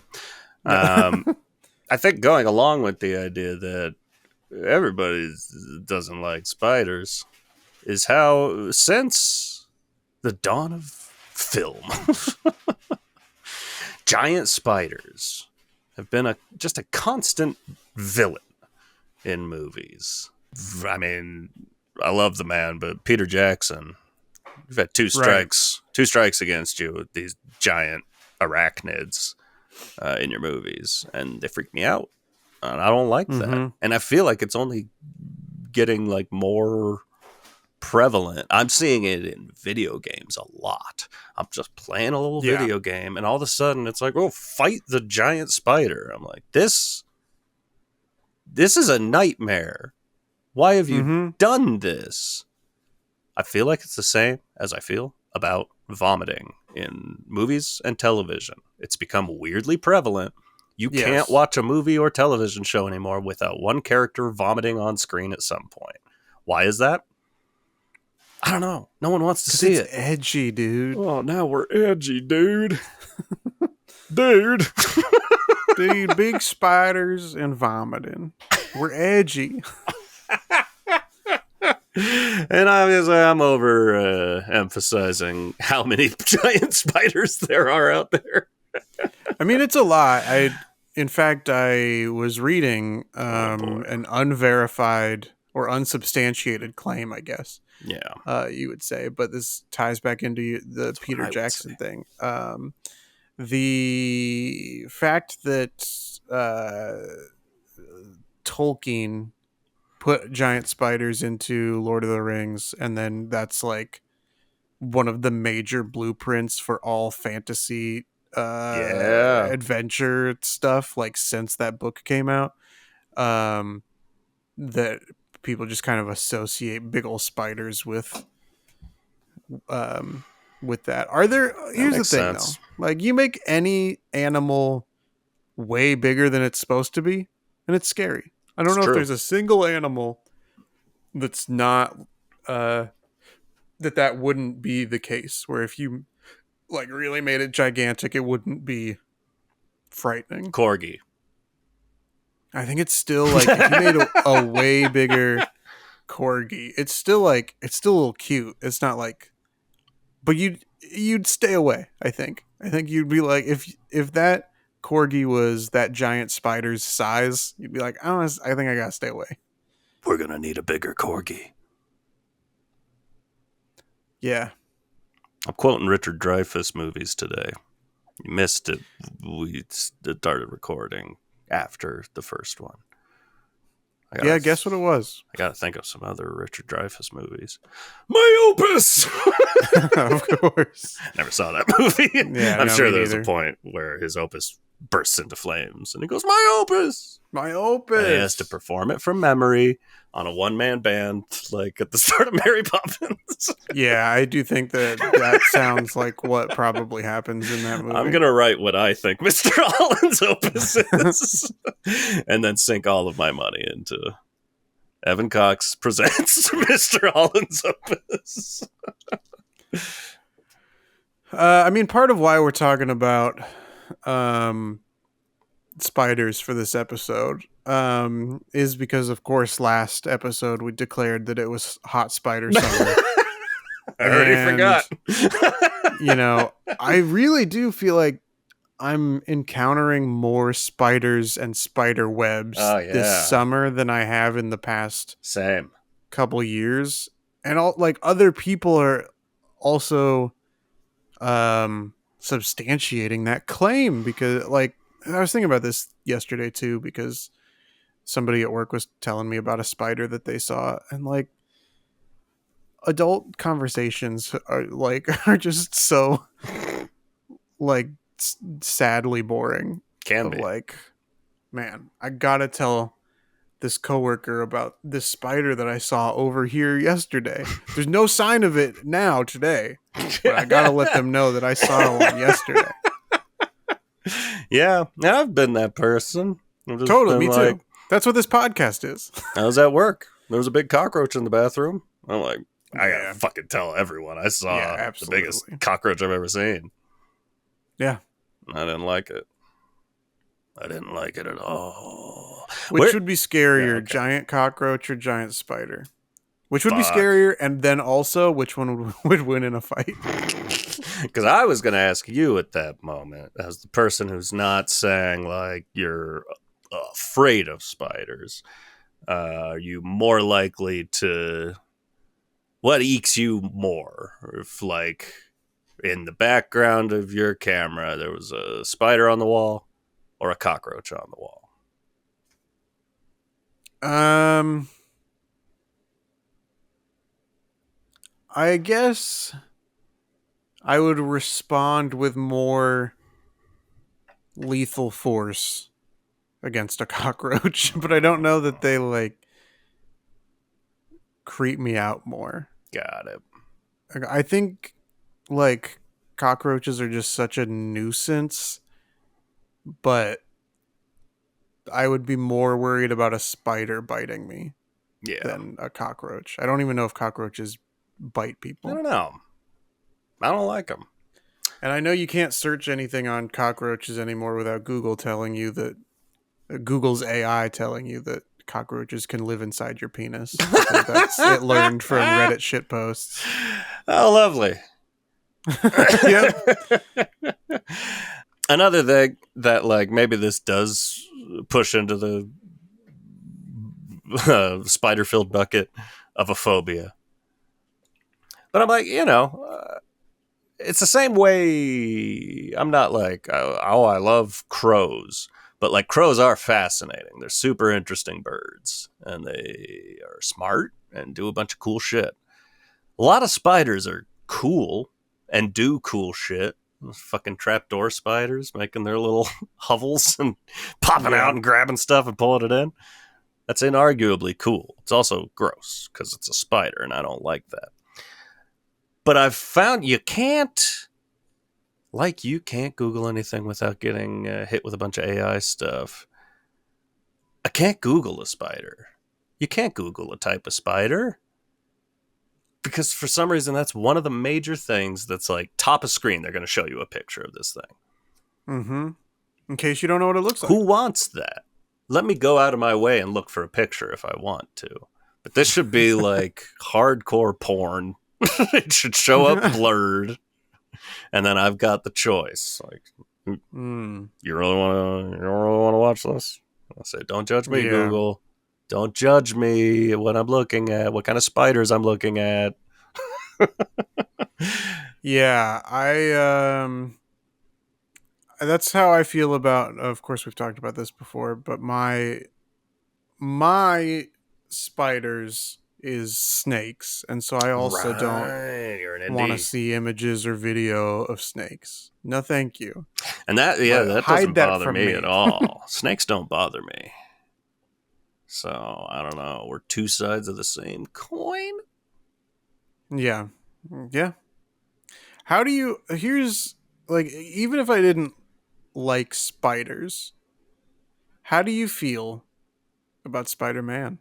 Speaker 1: I think going along with the idea that everybody doesn't like spiders is how, since the dawn of film, giant spiders have been just a constant villain in movies. I mean, I love the man, but Peter Jackson, you've had two strikes against you with these giant arachnids in your movies, and they freak me out. And I don't like that. And I feel like it's only getting like more prevalent. I'm seeing it in video games a lot. I'm just playing a little video game, and all of a sudden it's like, oh, fight the giant spider. I'm like, this is a nightmare. Why have you done this? I feel like it's the same as I feel about vomiting in movies and television. It's become weirdly prevalent. You can't watch a movie or television show anymore without one character vomiting on screen at some point. Why is that? I don't know. No one wants to see it.
Speaker 2: It's edgy, dude.
Speaker 1: Oh, now we're edgy, dude. Dude.
Speaker 2: Dude, big spiders and vomiting. We're edgy.
Speaker 1: And obviously I'm over emphasizing how many giant spiders there are out there.
Speaker 2: I mean, it's a lot. In fact, I was reading an unverified or unsubstantiated claim, I guess.
Speaker 1: Yeah.
Speaker 2: You would say, but this ties back into the Peter Jackson thing. The fact that Tolkien put giant spiders into Lord of the Rings, and then that's like one of the major blueprints for all fantasy
Speaker 1: Yeah.
Speaker 2: adventure stuff, like since that book came out. That people just kind of associate big old spiders with that. Are there here's the
Speaker 1: makes
Speaker 2: thing
Speaker 1: sense.
Speaker 2: though. Like you make any animal way bigger than it's supposed to be, and it's scary. I don't
Speaker 1: It's
Speaker 2: know if
Speaker 1: true.
Speaker 2: there's a single animal that's not that wouldn't be the case, where if you like really made it gigantic, it wouldn't be frightening.
Speaker 1: Corgi.
Speaker 2: I think it's still like if you made a way bigger corgi, it's still a little cute. It's not like, but you'd stay away. I think you'd be like, if that corgi was that giant spider's size, you'd be like, I think I gotta stay away.
Speaker 1: We're gonna need a bigger corgi.
Speaker 2: Yeah.
Speaker 1: I'm quoting Richard Dreyfuss movies today. You missed it. We started recording after the first one.
Speaker 2: Guess what it was.
Speaker 1: I gotta think of some other Richard Dreyfuss movies. My Opus!
Speaker 2: Of course.
Speaker 1: Never saw that movie.
Speaker 2: Yeah,
Speaker 1: I'm
Speaker 2: no,
Speaker 1: sure
Speaker 2: me
Speaker 1: there's
Speaker 2: neither.
Speaker 1: a point where his opus bursts into flames and he goes, My Opus!
Speaker 2: My Opus.
Speaker 1: And he has to perform it from memory on a one-man band, like at the start of Mary Poppins.
Speaker 2: Yeah, I do think that sounds like what probably happens in that movie.
Speaker 1: I'm going to write what I think Mr. Holland's opus is and then sink all of my money into Evan Cox presents Mr. Holland's opus.
Speaker 2: I mean, part of why we're talking about spiders for this episode is because, of course, last episode we declared that it was hot spider summer.
Speaker 1: I already
Speaker 2: And,
Speaker 1: forgot.
Speaker 2: You know, I really do feel like I'm encountering more spiders and spider webs this summer than I have in the past
Speaker 1: Same.
Speaker 2: couple years. And all like other people are also substantiating that claim, because like I was thinking about this yesterday too, because somebody at work was telling me about a spider that they saw, and like adult conversations are just so like sadly boring.
Speaker 1: Can be.
Speaker 2: Like, man, I gotta tell this coworker about this spider that I saw over here yesterday. There's no sign of it now today, but I gotta let them know that I saw one yesterday.
Speaker 1: Yeah, I've been that person. I've just
Speaker 2: Totally,
Speaker 1: been
Speaker 2: me
Speaker 1: like,
Speaker 2: too. That's what this podcast is.
Speaker 1: I was at work. There was a big cockroach in the bathroom. I'm like, I
Speaker 2: Yeah.
Speaker 1: gotta fucking tell everyone I saw
Speaker 2: Yeah,
Speaker 1: the
Speaker 2: absolutely.
Speaker 1: biggest cockroach I've ever seen.
Speaker 2: Yeah.
Speaker 1: I didn't like it. I didn't like it at all.
Speaker 2: Which would be scarier,
Speaker 1: Yeah, okay.
Speaker 2: giant cockroach or giant spider? Which would be
Speaker 1: Fuck.
Speaker 2: scarier, and then also which one would win in a fight?
Speaker 1: Because I was going to ask you at that moment, as the person who's not saying like you're afraid of spiders, are you more likely to, what ekes you more? If like in the background of your camera there was a spider on the wall or a cockroach on the wall?
Speaker 2: I guess I would respond with more lethal force against a cockroach, but I don't know that they like creep me out more.
Speaker 1: Got it.
Speaker 2: I think like cockroaches are just such a nuisance, but I would be more worried about a spider biting me
Speaker 1: Yeah.
Speaker 2: than a cockroach. I don't even know if cockroaches bite
Speaker 1: I
Speaker 2: people.
Speaker 1: don't know. I don't like them.
Speaker 2: And I know you can't search anything on cockroaches anymore without Google telling you that Google's AI telling you that cockroaches can live inside your penis. That's it learned from Reddit shit posts.
Speaker 1: Oh, lovely.
Speaker 2: Yep.
Speaker 1: Another thing that like maybe this does push into the spider-filled bucket of a phobia. But I'm like, it's the same way. I'm not like, oh, I love crows. But like crows are fascinating. They're super interesting birds, and they are smart and do a bunch of cool shit. A lot of spiders are cool and do cool shit. Those fucking trapdoor spiders making their little hovels and popping out and grabbing stuff and pulling it in. That's inarguably cool. It's also gross because it's a spider and I don't like that. But I've found you can't Google anything without getting hit with a bunch of AI stuff. I can't Google a spider. You can't Google a type of spider. Because for some reason, that's one of the major things that's like top of screen. They're going to show you a picture of this thing.
Speaker 2: Mm-hmm. In case you don't know what it looks like.
Speaker 1: Who wants that? Let me go out of my way and look for a picture if I want to. But this should be like hardcore porn. It should show up blurred. And then I've got the choice. Like, you really want to watch this? I say, don't judge me, Google. Don't judge me what I'm looking at, what kind of spiders I'm looking at.
Speaker 2: Yeah, that's how I feel about, of course we've talked about this before, but my spiders is snakes, and so I also don't want to see images or video of snakes. No thank you.
Speaker 1: And that doesn't bother me at all. Snakes don't bother me. So, I don't know. We're two sides of the same coin?
Speaker 2: Yeah. Yeah. How do you... Here's... Like, even if I didn't like spiders, how do you feel about Spider-Man?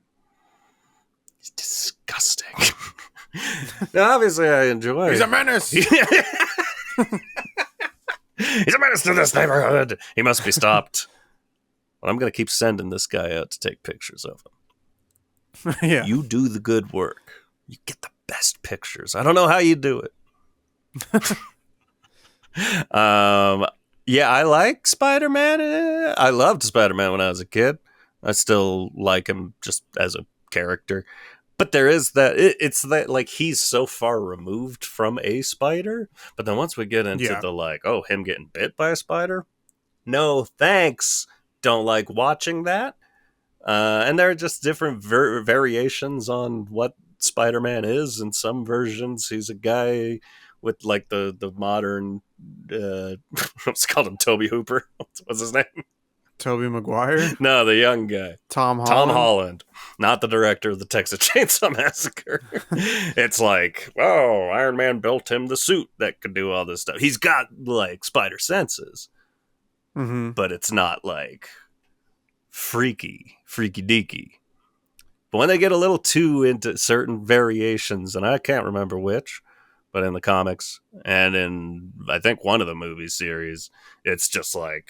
Speaker 1: He's disgusting. Now, obviously, I enjoy it.
Speaker 2: He's a menace!
Speaker 1: He's a menace to this neighborhood! He must be stopped. But I'm going to keep sending this guy out to take pictures of him.
Speaker 2: Yeah.
Speaker 1: You do the good work. You get the best pictures. I don't know how you do it. Yeah, I like Spider-Man. I loved Spider-Man when I was a kid. I still like him just as a character. But there is that, it's that, like, he's so far removed from a spider. But then once we get into the, like, him getting bit by a spider, no thanks. Don't like watching that. And there are just different variations on what Spider-Man is. In some versions, he's a guy with like the modern, let's call him Toby Hooper. What's his name?
Speaker 2: Tobey Maguire?
Speaker 1: No, the young guy.
Speaker 2: Tom Holland?
Speaker 1: Tom Holland. Not the director of the Texas Chainsaw Massacre. It's like, Iron Man built him the suit that could do all this stuff. He's got like spider senses.
Speaker 2: Mm-hmm.
Speaker 1: But it's not like freaky deaky. But when they get a little too into certain variations, and I can't remember which, but in the comics and in I think one of the movie series, it's just like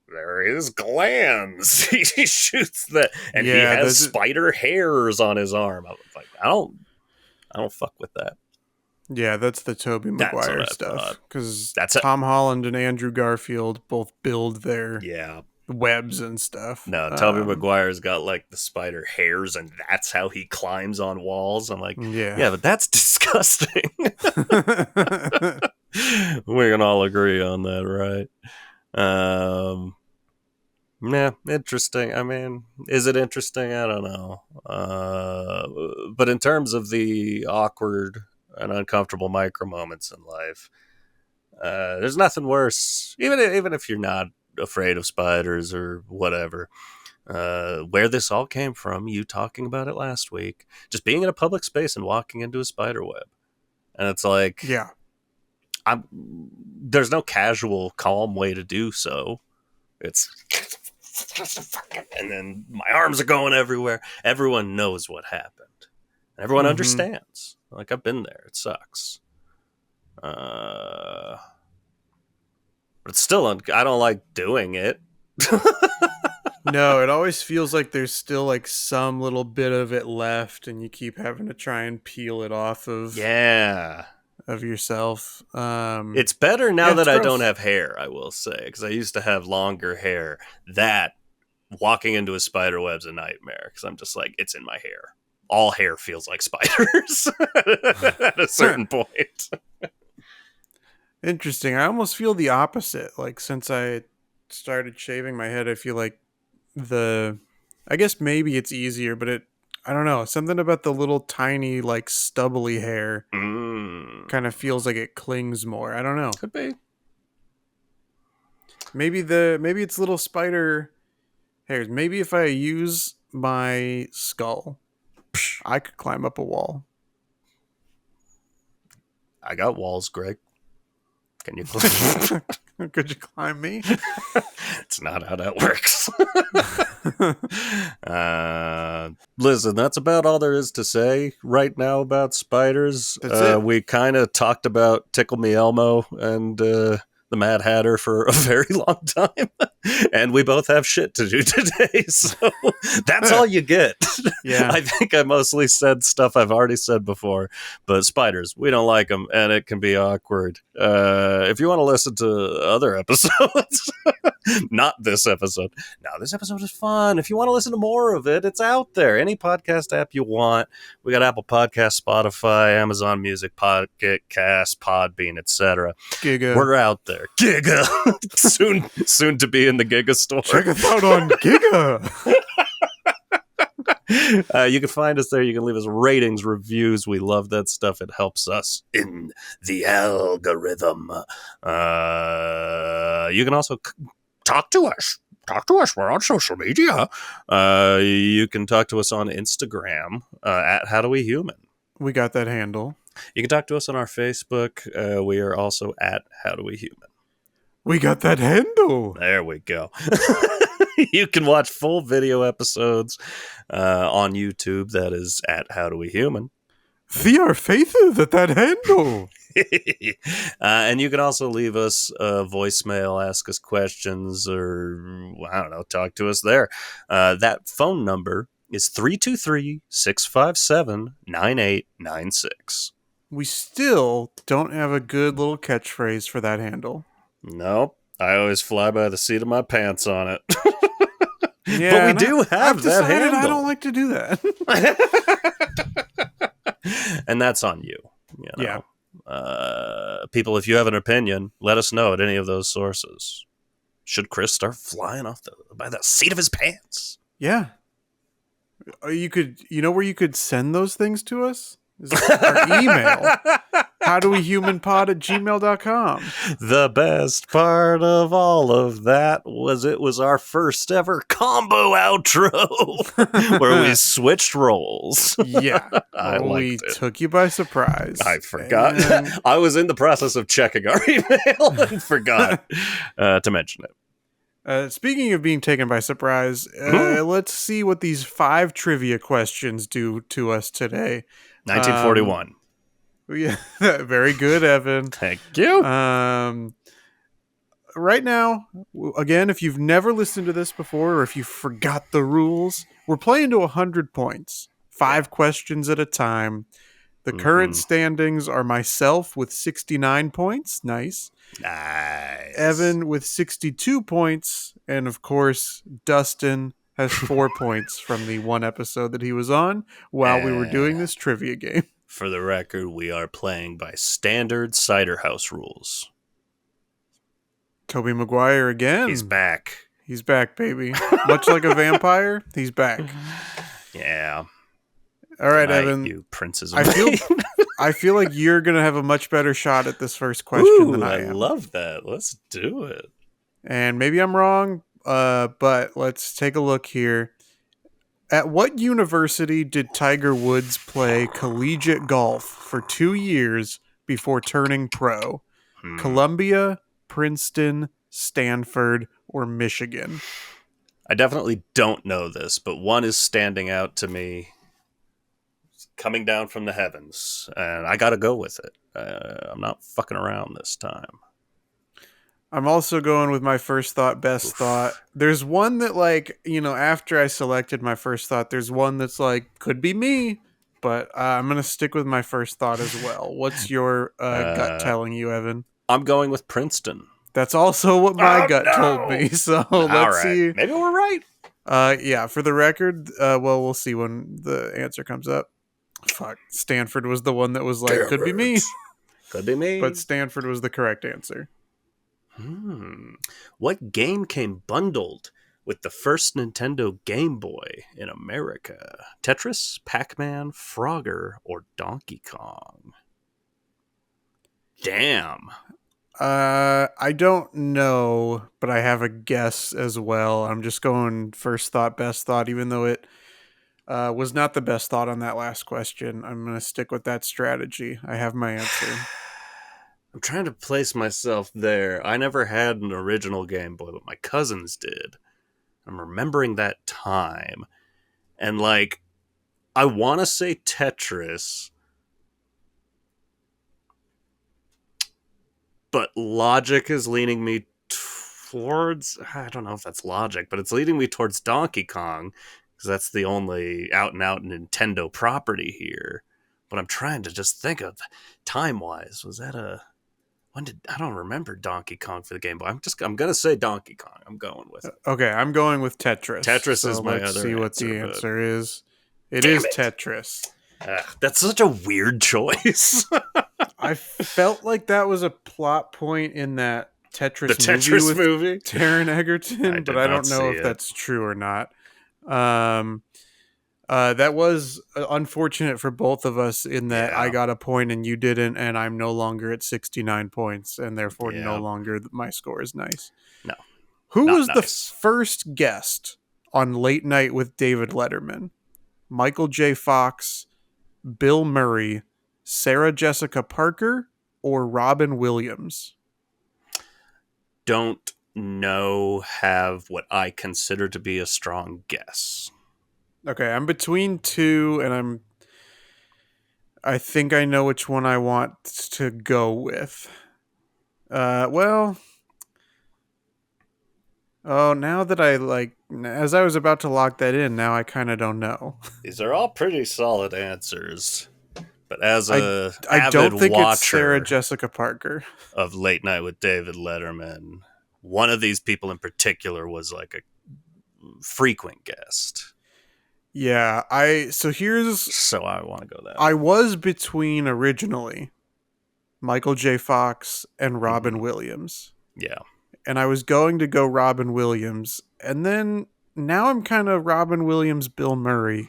Speaker 1: there is glands. He shoots that, and he has spider hairs on his arm. I was like, I don't fuck with that.
Speaker 2: Yeah, that's the Tobey Maguire stuff. Because Tom Holland and Andrew Garfield both build their webs and stuff.
Speaker 1: No, Tobey Maguire's got like the spider hairs, and that's how he climbs on walls. I'm like, yeah, but that's disgusting. We can all agree on that, right? Yeah, interesting. I mean, is it interesting? I don't know. But in terms of the awkward and uncomfortable micro moments in life, there's nothing worse. Even if you're not afraid of spiders or whatever, where this all came from, you talking about it last week, just being in a public space and walking into a spider web, and it's like, there's no casual, calm way to do so. It's and then my arms are going everywhere. Everyone knows what happened. Everyone understands. Like, I've been there. It sucks. But it's still, I don't like doing it.
Speaker 2: No, it always feels like there's still like some little bit of it left, and you keep having to try and peel it off of of yourself.
Speaker 1: It's better now that I don't have hair, I will say, because I used to have longer hair. That walking into a spider web's a nightmare, because I'm just like, it's in my hair. All hair feels like spiders at a certain point.
Speaker 2: Interesting. I almost feel the opposite. Like, since I started shaving my head, I feel like I guess maybe it's easier, but I don't know. Something about the little tiny, like, stubbly hair kind of feels like it clings more. I don't know.
Speaker 1: Could be.
Speaker 2: Maybe it's little spider hairs. Maybe if I use my skull, I could climb up a wall.
Speaker 1: I got walls, Greg. Can you?
Speaker 2: Could you climb me?
Speaker 1: It's not how that works. Listen, that's about all there is to say right now about spiders.
Speaker 2: That's it.
Speaker 1: We kind of talked about Tickle Me Elmo and the Mad Hatter for a very long time. And we both have shit to do today. So that's all you get.
Speaker 2: Yeah.
Speaker 1: I think I mostly said stuff I've already said before. But spiders, we don't like them, and it can be awkward. If you want to listen to other episodes, not this episode. No, this episode is fun. If you want to listen to more of it, it's out there. Any podcast app you want. We got Apple Podcasts, Spotify, Amazon Music, Pocket Cast, Podbean, etc.
Speaker 2: Giga.
Speaker 1: We're out there. Giga. soon to be in the Giga store.
Speaker 2: Check us out on Giga.
Speaker 1: You can find us there. You can leave us ratings, reviews. We love that stuff. It helps us in the algorithm. You can also talk to us. We're on social media. You can talk to us on Instagram at HowDoWeHuman.
Speaker 2: We got that handle.
Speaker 1: You can talk to us on our Facebook. We are also at HowDoWeHuman.
Speaker 2: We got that handle.
Speaker 1: There we go. You can watch full video episodes on YouTube. That is at HowDoWeHuman.
Speaker 2: We are faithful at that handle.
Speaker 1: And you can also leave us a voicemail, ask us questions, or I don't know, talk to us there. That phone number is 323-657-9896.
Speaker 2: We still don't have a good little catchphrase for that handle.
Speaker 1: Nope. I always fly by the seat of my pants on it.
Speaker 2: Yeah,
Speaker 1: but we do have
Speaker 2: I've
Speaker 1: that
Speaker 2: decided
Speaker 1: handle.
Speaker 2: I don't like to do that.
Speaker 1: And that's on you. You know?
Speaker 2: Yeah.
Speaker 1: People, if you have an opinion, let us know at any of those sources. Should Chris start flying off by the seat of his pants?
Speaker 2: Yeah. You know where you could send those things to us? Is our email. HowDoWeHumanPod@gmail.com.
Speaker 1: The best part of all of that was it was our first ever combo outro where we switched roles.
Speaker 2: Yeah.
Speaker 1: I
Speaker 2: we
Speaker 1: liked it.
Speaker 2: took you by surprise.
Speaker 1: I forgot.
Speaker 2: And
Speaker 1: I was in the process of checking our email and forgot to mention it.
Speaker 2: speaking of being taken by surprise, let's see what these 5 trivia questions do to us today.
Speaker 1: 1941.
Speaker 2: Yeah, very good, Evan.
Speaker 1: Thank you.
Speaker 2: Right now, again, if you've never listened to this before or if you forgot the rules, we're playing to 100 points. 5 questions at a time. The current standings are myself with 69 points. Nice. Evan with 62 points. And of course, Dustin has 4 points from the one episode that he was on while we were doing this trivia game.
Speaker 1: For the record, we are playing by standard Cider House rules.
Speaker 2: Tobey Maguire again.
Speaker 1: He's back.
Speaker 2: He's back, baby. Much like a vampire, he's back.
Speaker 1: Yeah.
Speaker 2: All right,
Speaker 1: Tonight,
Speaker 2: Evan.
Speaker 1: you princes
Speaker 2: I
Speaker 1: of
Speaker 2: feel
Speaker 1: Maine.
Speaker 2: I feel like you're gonna have a much better shot at this first question than I
Speaker 1: I
Speaker 2: am.
Speaker 1: love that. Let's do it.
Speaker 2: And maybe I'm wrong, but let's take a look here. At what university did Tiger Woods play collegiate golf for 2 years before turning pro? Columbia, Princeton, Stanford, or Michigan?
Speaker 1: I definitely don't know this, but one is standing out to me. It's coming down from the heavens, and I got to go with it. I'm not fucking around this time.
Speaker 2: I'm also going with my first thought, best thought. There's one that, like, after I selected my first thought, there's one that's like, could be me, but I'm going to stick with my first thought as well. What's your gut telling you, Evan?
Speaker 1: I'm going with Princeton.
Speaker 2: That's also what my gut told me. So let's see.
Speaker 1: Maybe we're right.
Speaker 2: Yeah, for the record, we'll see when the answer comes up. Fuck. Stanford was the one that was like, could be me.
Speaker 1: Could be me.
Speaker 2: But Stanford was the correct answer.
Speaker 1: What game came bundled with the first Nintendo Game Boy in America? Tetris, Pac-Man, Frogger, or Donkey Kong? Damn.
Speaker 2: I don't know, but I have a guess as well. I'm just going first thought, best thought, even though it was not the best thought on that last question. I'm going to stick with that strategy. I have my answer.
Speaker 1: I'm trying to place myself there. I never had an original Game Boy, but my cousins did. I'm remembering that time. And, like, I want to say Tetris, but logic is leaning me towards... I don't know if that's logic, but it's leading me towards Donkey Kong, because that's the only out-and-out Nintendo property here. But I'm trying to just think of time-wise. Was that a... I don't remember Donkey Kong for the Game Boy. I'm gonna say Donkey Kong. I'm going with it.
Speaker 2: Okay, I'm going with Tetris.
Speaker 1: Tetris is my
Speaker 2: let's
Speaker 1: other
Speaker 2: see what
Speaker 1: answer,
Speaker 2: the
Speaker 1: but-
Speaker 2: answer is. It
Speaker 1: Damn
Speaker 2: is
Speaker 1: it!
Speaker 2: Tetris.
Speaker 1: That's such a weird choice.
Speaker 2: I felt like that was a plot point in that Tetris
Speaker 1: The Tetris
Speaker 2: with
Speaker 1: movie?
Speaker 2: Taron Egerton, but I don't know if
Speaker 1: it.
Speaker 2: that's true or not. That was unfortunate for both of us in that I got a point and you didn't, and I'm no longer at 69 points, and therefore no longer my score is nice.
Speaker 1: No.
Speaker 2: Who
Speaker 1: Not
Speaker 2: was the
Speaker 1: nice.
Speaker 2: first guest on Late Night with David Letterman? Michael J. Fox, Bill Murray, Sarah Jessica Parker, or Robin Williams?
Speaker 1: Don't know, have what I consider to be a strong guess.
Speaker 2: Okay, I'm between two, and I think I know which one I want to go with. Well, now that as I was about to lock that in, now I kind of don't know.
Speaker 1: These are all pretty solid answers. But as a
Speaker 2: I
Speaker 1: avid
Speaker 2: don't think
Speaker 1: watcher
Speaker 2: it's Sarah Jessica Parker.
Speaker 1: of Late Night with David Letterman, one of these people in particular was like a frequent guest.
Speaker 2: Yeah, so
Speaker 1: I want to go that way.
Speaker 2: I was between originally Michael J. Fox and Robin Williams.
Speaker 1: Yeah.
Speaker 2: And I was going to go Robin Williams, and then now I'm kind of Robin Williams, Bill Murray.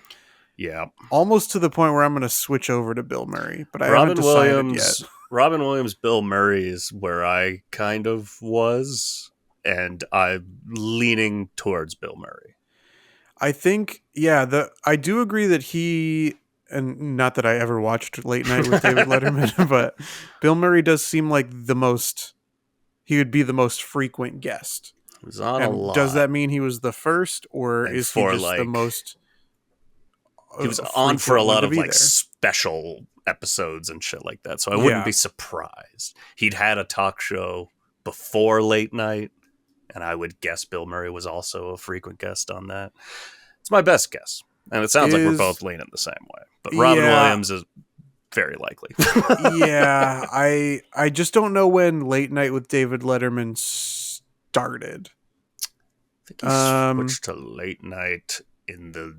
Speaker 1: Yeah.
Speaker 2: Almost to the point where I'm going to switch over to Bill Murray, but I haven't decided yet.
Speaker 1: Robin Williams, Bill Murray is where I kind of was, and I'm leaning towards Bill Murray.
Speaker 2: I think, I do agree that he, and not that I ever watched Late Night with David Letterman, but Bill Murray does seem like he would be the most frequent guest.
Speaker 1: He was on a lot.
Speaker 2: Does that mean he was the first, or is he just the most?
Speaker 1: He was on for a lot of special episodes and shit like that, so I wouldn't be surprised. He'd had a talk show before Late Night, and I would guess Bill Murray was also a frequent guest on that. It's my best guess, and it sounds like we're both leaning the same way. But Robin Williams is very likely.
Speaker 2: Yeah, I just don't know when Late Night with David Letterman started.
Speaker 1: I think he switched to Late Night in the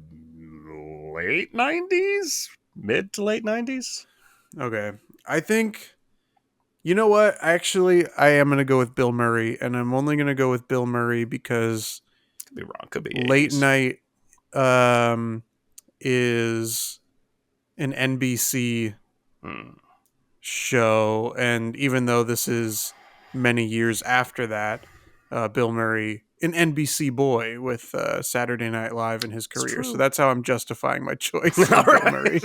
Speaker 1: late 90s? Mid to late 90s?
Speaker 2: Okay. I think, you know what? Actually, I am going to go with Bill Murray, and I'm only going to go with Bill Murray because
Speaker 1: could be wrong. Could be
Speaker 2: Late Night is an NBC show, and even though this is many years after that, Bill Murray, an NBC boy with Saturday Night Live in his career, so that's how I'm justifying my choice of Bill Murray.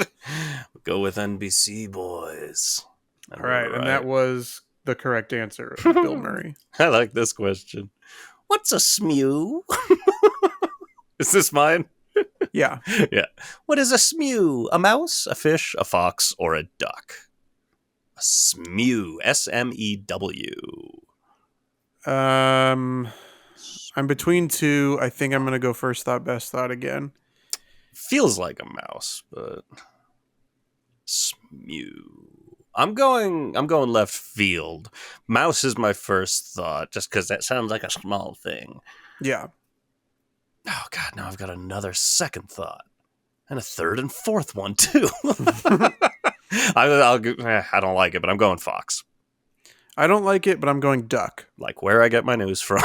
Speaker 1: We'll go with NBC boys.
Speaker 2: All right, and that was the correct answer of Bill Murray.
Speaker 1: I like this question. What's a smew? Is this mine?
Speaker 2: Yeah.
Speaker 1: Yeah. What is a smew? A mouse, a fish, a fox, or a duck? A smew. S-M-E-W.
Speaker 2: I'm between two. I think I'm going to go first thought, best thought again.
Speaker 1: Feels like a mouse, but smew. I'm going left field. Mouse is my first thought, just because that sounds like a small thing.
Speaker 2: Yeah.
Speaker 1: Oh God, now I've got another second thought, and a third and fourth one too. I don't like it, but I'm going fox.
Speaker 2: I don't like it, but I'm going duck.
Speaker 1: Like where I get my news from.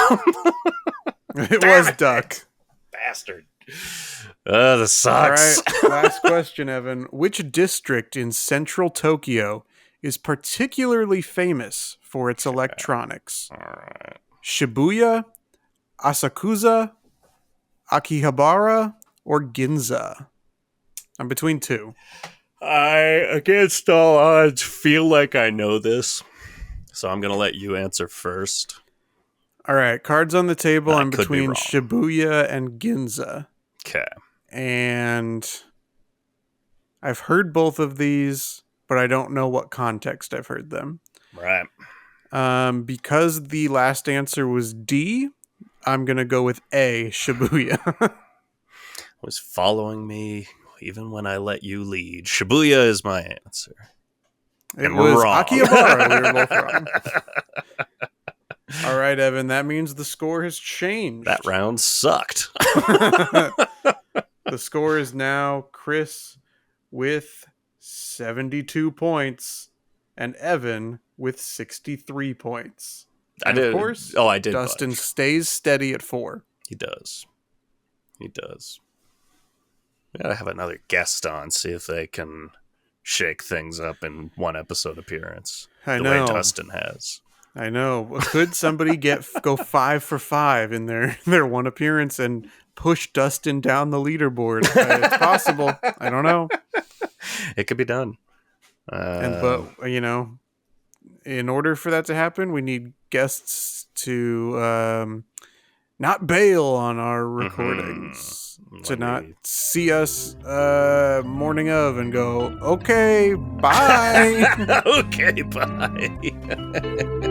Speaker 2: It
Speaker 1: Damn
Speaker 2: was
Speaker 1: it,
Speaker 2: duck.
Speaker 1: Bastard. This
Speaker 2: All
Speaker 1: sucks.
Speaker 2: right, last question, Evan. Which district in central Tokyo is particularly famous for its electronics?
Speaker 1: All right.
Speaker 2: Shibuya, Asakusa, Akihabara, or Ginza? I'm between two.
Speaker 1: I, against all odds, feel like I know this. So I'm going to let you answer first.
Speaker 2: All right, cards on the table.
Speaker 1: I
Speaker 2: I'm
Speaker 1: could be
Speaker 2: between
Speaker 1: wrong.
Speaker 2: Shibuya and Ginza.
Speaker 1: Okay.
Speaker 2: And I've heard both of these, but I don't know what context I've heard them.
Speaker 1: Right.
Speaker 2: Because the last answer was D, I'm going to go with A, Shibuya.
Speaker 1: Was following me even when I let you lead. Shibuya is my answer.
Speaker 2: It
Speaker 1: And
Speaker 2: was
Speaker 1: wrong.
Speaker 2: Akihabara. We were both wrong. All right, Evan, that means the score has changed.
Speaker 1: That round sucked.
Speaker 2: The score is now Chris with 72 points and Evan with 63 points. And of course,
Speaker 1: I did.
Speaker 2: Dustin
Speaker 1: budge.
Speaker 2: stays steady at 4.
Speaker 1: He does. He does. We gotta have another guest on, see if they can shake things up in one episode appearance.
Speaker 2: I
Speaker 1: the
Speaker 2: know.
Speaker 1: way Dustin has.
Speaker 2: I know. Could somebody go 5 for 5 in their one appearance and push Dustin down the leaderboard? It's possible. I don't know.
Speaker 1: It could be done.
Speaker 2: But in order for that to happen, we need guests to not bail on our recordings, to not see us morning of and go, okay, bye.
Speaker 1: Okay, bye.